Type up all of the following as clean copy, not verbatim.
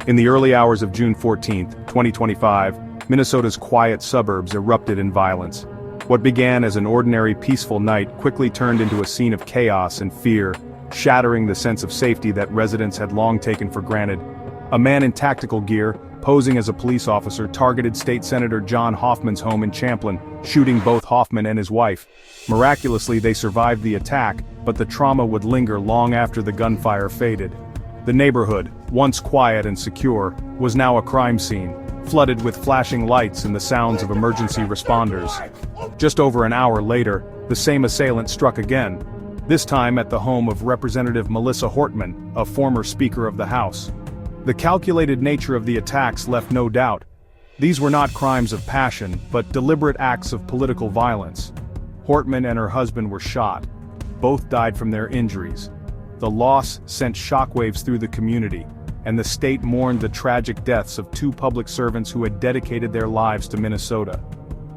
In the early hours of June 14, 2025, Minnesota's quiet suburbs erupted in violence. What began as an ordinary peaceful night quickly turned into a scene of chaos and fear, shattering the sense of safety that residents had long taken for granted. A man in tactical gear, posing as a police officer, targeted State Senator John Hoffman's home in Champlin, shooting both Hoffman and his wife. Miraculously, they survived the attack, but the trauma would linger long after the gunfire faded. The neighborhood, once quiet and secure, was now a crime scene, flooded with flashing lights and the sounds of emergency responders. Just over an hour later, the same assailant struck again, this time at the home of Representative Melissa Hortman, a former Speaker of the House. The calculated nature of the attacks left no doubt. These were not crimes of passion, but deliberate acts of political violence. Hortman and her husband were shot. Both died from their injuries. The loss sent shockwaves through the community, and the state mourned the tragic deaths of two public servants who had dedicated their lives to Minnesota.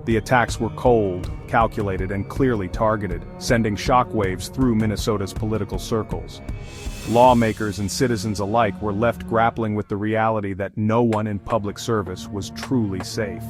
The attacks were cold, calculated, and clearly targeted, sending shockwaves through Minnesota's political circles. Lawmakers and citizens alike were left grappling with the reality that no one in public service was truly safe.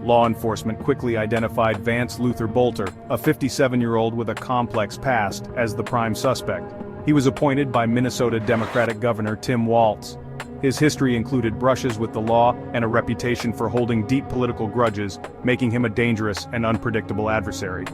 Law enforcement quickly identified Vance Boelter, a 57-year-old with a complex past, as the prime suspect. He was appointed by Minnesota Democratic Governor Tim Walz. His history included brushes with the law and a reputation for holding deep political grudges, making him a dangerous and unpredictable adversary.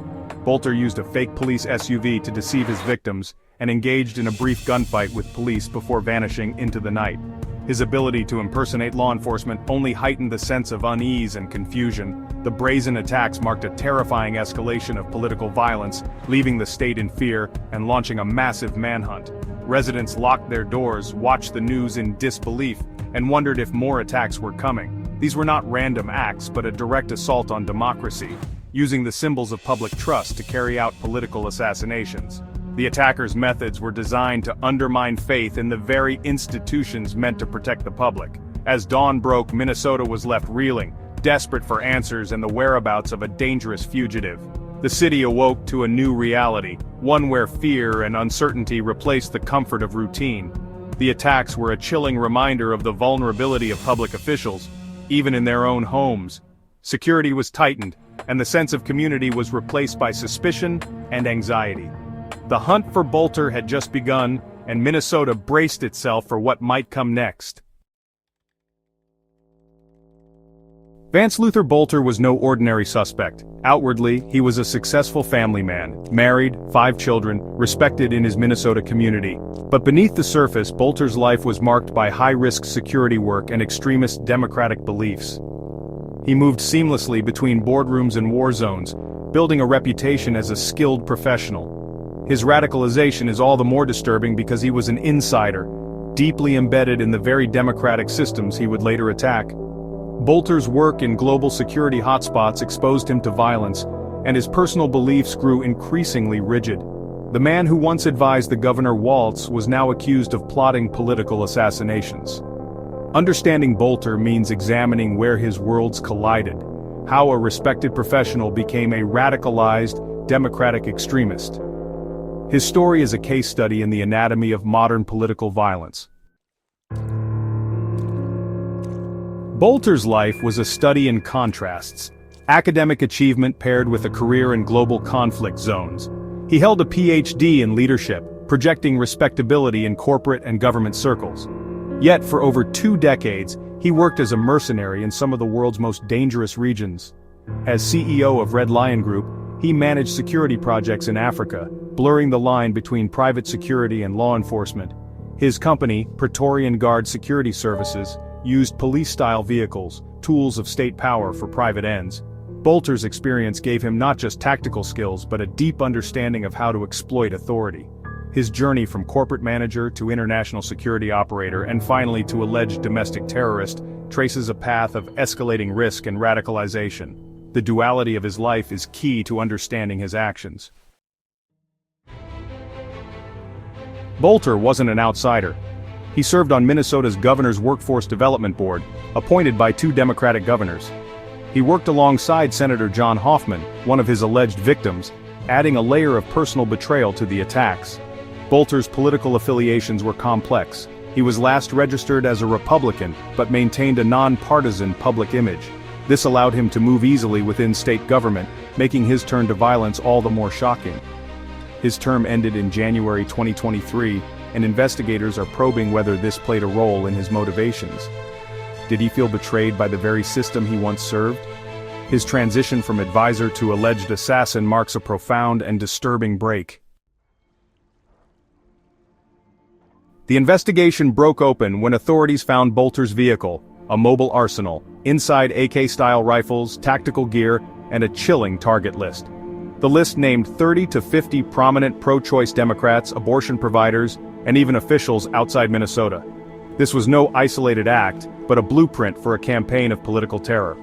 Boelter used a fake police SUV to deceive his victims, and engaged in a brief gunfight with police before vanishing into the night. His ability to impersonate law enforcement only heightened the sense of unease and confusion. The brazen attacks marked a terrifying escalation of political violence, leaving the state in fear and launching a massive manhunt. Residents locked their doors, watched the news in disbelief, and wondered if more attacks were coming. These were not random acts, but a direct assault on democracy, using the symbols of public trust to carry out political assassinations. The attackers' methods were designed to undermine faith in the very institutions meant to protect the public. As dawn broke, Minnesota was left reeling, desperate for answers and the whereabouts of a dangerous fugitive. The city awoke to a new reality, one where fear and uncertainty replaced the comfort of routine. The attacks were a chilling reminder of the vulnerability of public officials, even in their own homes. Security was tightened, and the sense of community was replaced by suspicion and anxiety. The hunt for Boelter had just begun, and Minnesota braced itself for what might come next. Vance Boelter was no ordinary suspect. Outwardly, he was a successful family man, married, 5 children, respected in his Minnesota community. But beneath the surface, Boelter's life was marked by high-risk security work and extremist democratic beliefs. He moved seamlessly between boardrooms and war zones, building a reputation as a skilled professional. His radicalization is all the more disturbing because he was an insider, deeply embedded in the very democratic systems he would later attack. Boelter's work in global security hotspots exposed him to violence, and his personal beliefs grew increasingly rigid. The man who once advised the Governor Walz was now accused of plotting political assassinations. Understanding Boelter means examining where his worlds collided, how a respected professional became a radicalized, democratic extremist. His story is a case study in the anatomy of modern political violence. Boelter's life was a study in contrasts, academic achievement paired with a career in global conflict zones. He held a PhD in leadership, projecting respectability in corporate and government circles. Yet for over 2 decades, he worked as a mercenary in some of the world's most dangerous regions. As CEO of Red Lion Group, he managed security projects in Africa, blurring the line between private security and law enforcement. His company, Praetorian Guard Security Services, used police-style vehicles, tools of state power for private ends. Boelter's experience gave him not just tactical skills but a deep understanding of how to exploit authority. His journey from corporate manager to international security operator and finally to alleged domestic terrorist traces a path of escalating risk and radicalization. The duality of his life is key to understanding his actions. Boelter wasn't an outsider. He served on Minnesota's Governor's Workforce Development Board, appointed by 2 Democratic governors. He worked alongside Senator John Hoffman, one of his alleged victims, adding a layer of personal betrayal to the attacks. Boelter's political affiliations were complex. He was last registered as a Republican, but maintained a non-partisan public image. This allowed him to move easily within state government, making his turn to violence all the more shocking. His term ended in January 2023, and investigators are probing whether this played a role in his motivations. Did he feel betrayed by the very system he once served? His transition from advisor to alleged assassin marks a profound and disturbing break. The investigation broke open when authorities found Boelter's vehicle, a mobile arsenal, inside AK-style rifles, tactical gear, and a chilling target list. The list named 30 to 50 prominent pro-choice Democrats, abortion providers, and even officials outside Minnesota. This was no isolated act, but a blueprint for a campaign of political terror.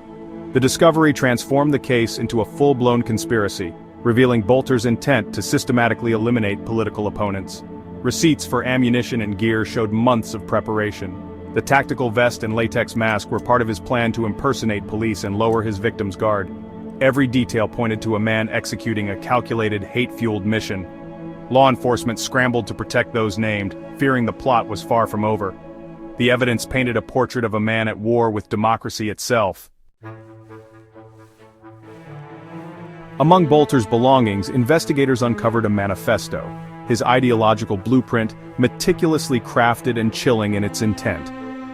The discovery transformed the case into a full-blown conspiracy, revealing Boelter's intent to systematically eliminate political opponents. Receipts for ammunition and gear showed months of preparation. The tactical vest and latex mask were part of his plan to impersonate police and lower his victim's guard. Every detail pointed to a man executing a calculated, hate-fueled mission. Law enforcement scrambled to protect those named, fearing the plot was far from over. The evidence painted a portrait of a man at war with democracy itself. Among Boelter's belongings, investigators uncovered a manifesto, his ideological blueprint, meticulously crafted and chilling in its intent.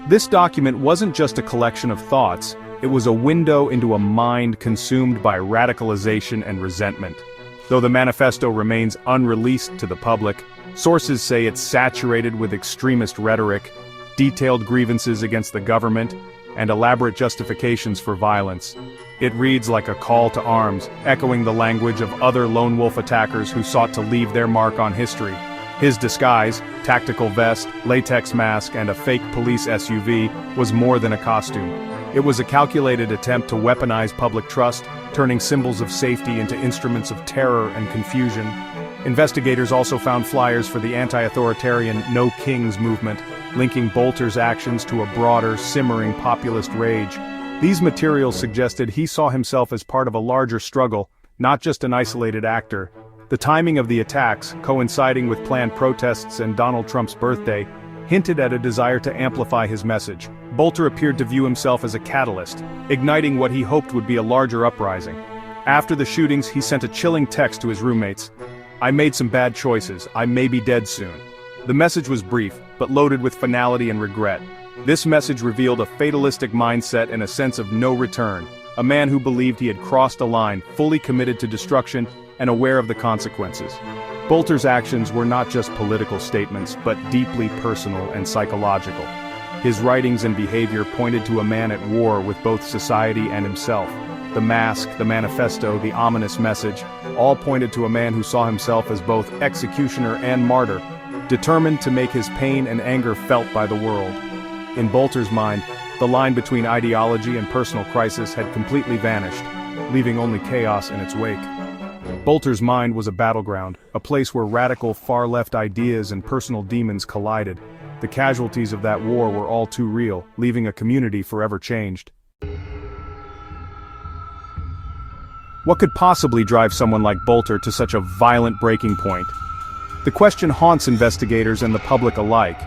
This document wasn't just a collection of thoughts, it was a window into a mind consumed by radicalization and resentment. Though the manifesto remains unreleased to the public, sources say it's saturated with extremist rhetoric, detailed grievances against the government, and elaborate justifications for violence. It reads like a call to arms, echoing the language of other lone wolf attackers who sought to leave their mark on history. His disguise, tactical vest, latex mask, and a fake police SUV, was more than a costume. It was a calculated attempt to weaponize public trust, turning symbols of safety into instruments of terror and confusion. Investigators also found flyers for the anti-authoritarian No Kings movement, linking Boelter's actions to a broader, simmering populist rage. These materials suggested he saw himself as part of a larger struggle, not just an isolated actor. The timing of the attacks, coinciding with planned protests and Donald Trump's birthday, hinted at a desire to amplify his message. Boelter appeared to view himself as a catalyst, igniting what he hoped would be a larger uprising. After the shootings, he sent a chilling text to his roommates. "I made some bad choices, I may be dead soon." The message was brief, but loaded with finality and regret. This message revealed a fatalistic mindset and a sense of no return, a man who believed he had crossed a line, fully committed to destruction, and aware of the consequences. Boelter's actions were not just political statements, but deeply personal and psychological. His writings and behavior pointed to a man at war with both society and himself. The mask, the manifesto, the ominous message, all pointed to a man who saw himself as both executioner and martyr, determined to make his pain and anger felt by the world. In Boelter's mind, the line between ideology and personal crisis had completely vanished, leaving only chaos in its wake. Boelter's mind was a battleground, a place where radical far-left ideas and personal demons collided. The casualties of that war were all too real, leaving a community forever changed. What could possibly drive someone like Boelter to such a violent breaking point? The question haunts investigators and the public alike.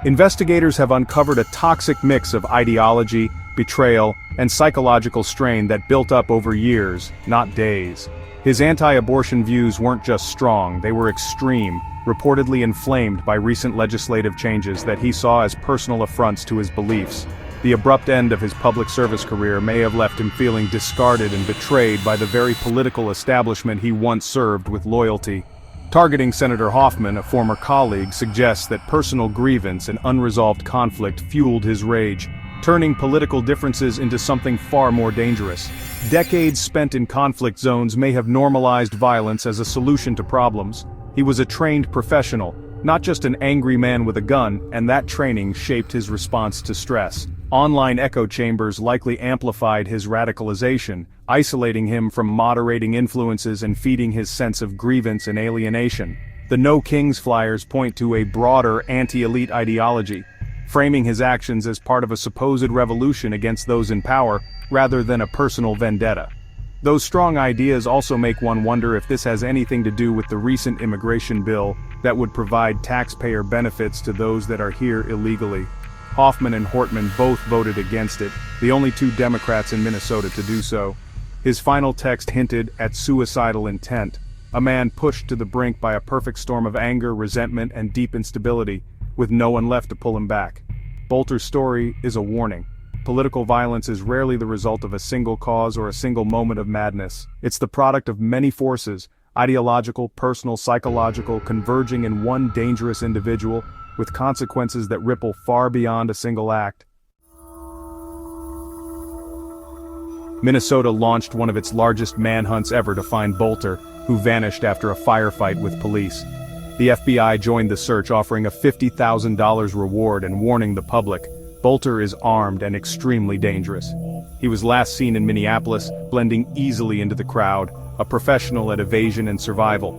Investigators have uncovered a toxic mix of ideology, betrayal, and psychological strain that built up over years, not days. His anti-abortion views weren't just strong, they were extreme, reportedly inflamed by recent legislative changes that he saw as personal affronts to his beliefs. The abrupt end of his public service career may have left him feeling discarded and betrayed by the very political establishment he once served with loyalty. Targeting Senator Hoffman, a former colleague, suggests that personal grievance and unresolved conflict fueled his rage, turning political differences into something far more dangerous. Decades spent in conflict zones may have normalized violence as a solution to problems. He was a trained professional, not just an angry man with a gun, and that training shaped his response to stress. Online echo chambers likely amplified his radicalization, isolating him from moderating influences and feeding his sense of grievance and alienation. The No Kings flyers point to a broader anti-elite ideology, framing his actions as part of a supposed revolution against those in power, rather than a personal vendetta. Those strong ideas also make one wonder if this has anything to do with the recent immigration bill that would provide taxpayer benefits to those that are here illegally. Hoffman and Hortman both voted against it, the only two Democrats in Minnesota to do so. His final text hinted at suicidal intent, a man pushed to the brink by a perfect storm of anger, resentment, and deep instability, with no one left to pull him back. Boelter's story is a warning. Political violence is rarely the result of a single cause or a single moment of madness. It's the product of many forces, ideological, personal, psychological, converging in one dangerous individual, with consequences that ripple far beyond a single act. Minnesota launched one of its largest manhunts ever to find Boelter, who vanished after a firefight with police. The FBI joined the search, offering a $50,000 reward and warning the public, Boelter is armed and extremely dangerous. He was last seen in Minneapolis, blending easily into the crowd, a professional at evasion and survival.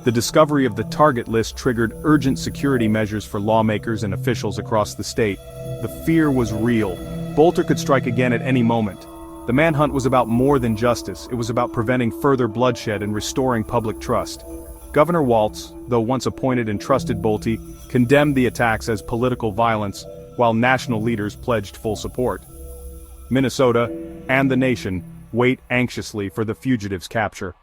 The discovery of the target list triggered urgent security measures for lawmakers and officials across the state. The fear was real. Boelter could strike again at any moment. The manhunt was about more than justice, it was about preventing further bloodshed and restoring public trust. Governor Walz, though once appointed and trusted Boelter, condemned the attacks as political violence, while national leaders pledged full support. Minnesota, and the nation, wait anxiously for the fugitive's capture.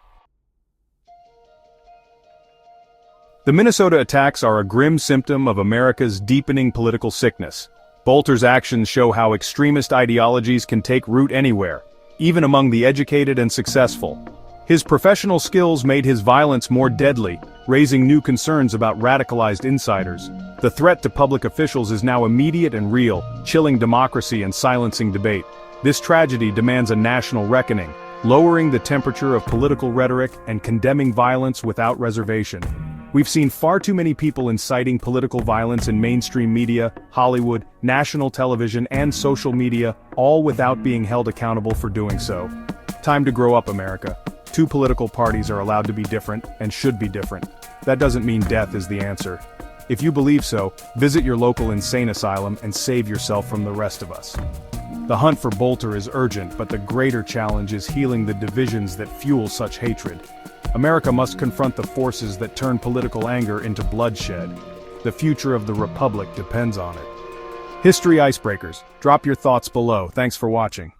The Minnesota attacks are a grim symptom of America's deepening political sickness. Boelter's actions show how extremist ideologies can take root anywhere, even among the educated and successful. His professional skills made his violence more deadly, raising new concerns about radicalized insiders. The threat to public officials is now immediate and real, chilling democracy and silencing debate. This tragedy demands a national reckoning, lowering the temperature of political rhetoric and condemning violence without reservation. We've seen far too many people inciting political violence in mainstream media, Hollywood, national television, and social media, all without being held accountable for doing so. Time to grow up, America. Two political parties are allowed to be different, and should be different. That doesn't mean death is the answer. If you believe so, visit your local insane asylum and save yourself from the rest of us. The hunt for Boelter is urgent, but the greater challenge is healing the divisions that fuel such hatred. America must confront the forces that turn political anger into bloodshed. The future of the Republic depends on it. History Icebreakers, drop your thoughts below. Thanks for watching.